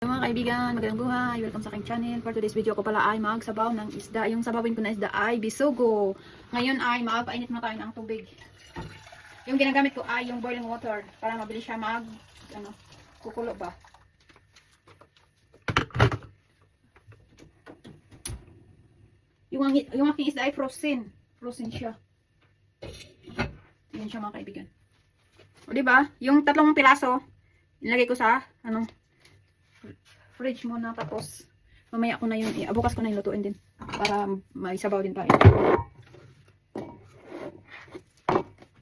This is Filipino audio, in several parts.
Mga kaibigan, magandang buhay. Welcome sa aking channel. For today's video ko pala ay magsabaw ng isda. Yung sabawin ko na isda ay bisugo. Ngayon ay magpainit muna tayo ng tubig. Yung ginagamit ko ay yung boiling water para mabilis siya kukulo ba. Yung aking isda ay frozen. Frozen siya. Yan siya mga kaibigan. O diba? Yung tatlong piraso, nilagay ko sa fridge muna, tapos mamaya ko na yun, bukas ko na yung lutuin din para may sabaw din tayo.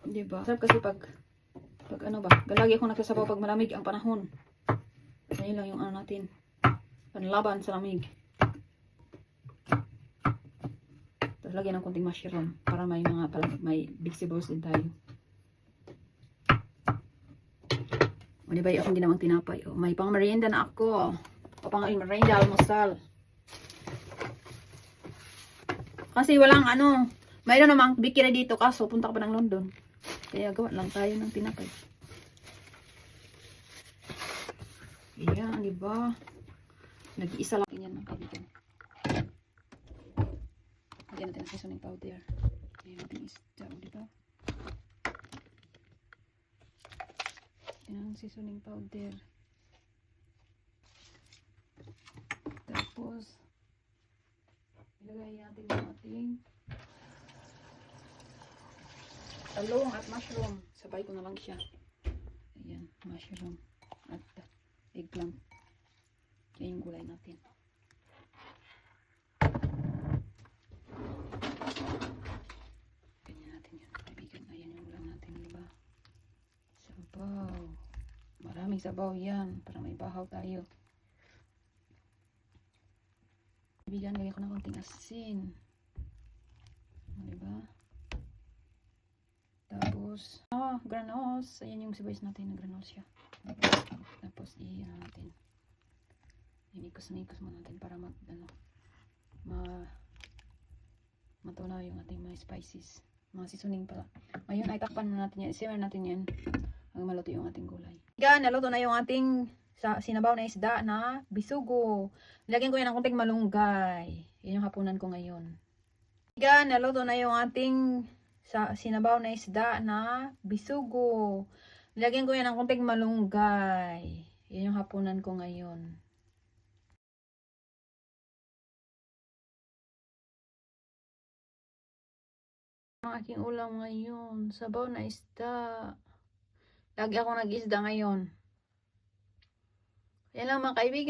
Diba? Sarap kasi pag ano ba, lagi akong nagsasabaw pag malamig ang panahon. Ayun lang yung ano natin, panlaban sa lamig. Tapos lagyan ng konting mushroom para may vegetables din tayo. O diba yung akong ginawang tinapay. O, may pang merienda na ako. Merienda, almusal. Kasi walang mayroon namang bikira dito kaso punta ka pa ng London. Kaya gawa lang tayo ng tinapay. Ayan, diba? Nag-iisa lang yan ng kaibigan. Lagyan natin ang seasoning powder. Ayan natin isda, diba? Ayan, seasoning powder. Tapos ilagay natin yung ating talong at mushroom. Sabay ko na lang siya. Ayan, mushroom at eggplant. Yan yung gulay natin. Ganyan natin yan, kaibigan. Ayan yung ulam natin, diba? Sabaw. Maraming sabaw yan para may bahaw tayo. Kaibigan, lagyan ko ng konting asin. Diba? Tapos, granos. Ayan yung sibuyas natin, na granos siya. Tapos, iyan natin. Inikos mo natin para matunaw yung ating mga spices. Mga seasoning pala. Ngayon ay takpan na natin yan. Simmer natin yan. Hanggang maluto yung ating gulay. Kaibigan, naluto na yung ating sinabaw na isda na bisugo. Nilagyan ko yan ng konting malunggay. Yan yung hapunan ko ngayon. Kaibigan, naluto na yung ating sinabaw na isda na bisugo. Nilagyan ko yan ng konting malunggay. Yan yung hapunan ko ngayon. Ang aking ulam ngayon, sabaw na isda. Lagi ako nag-isda ngayon. Yan lang mga kaibigan.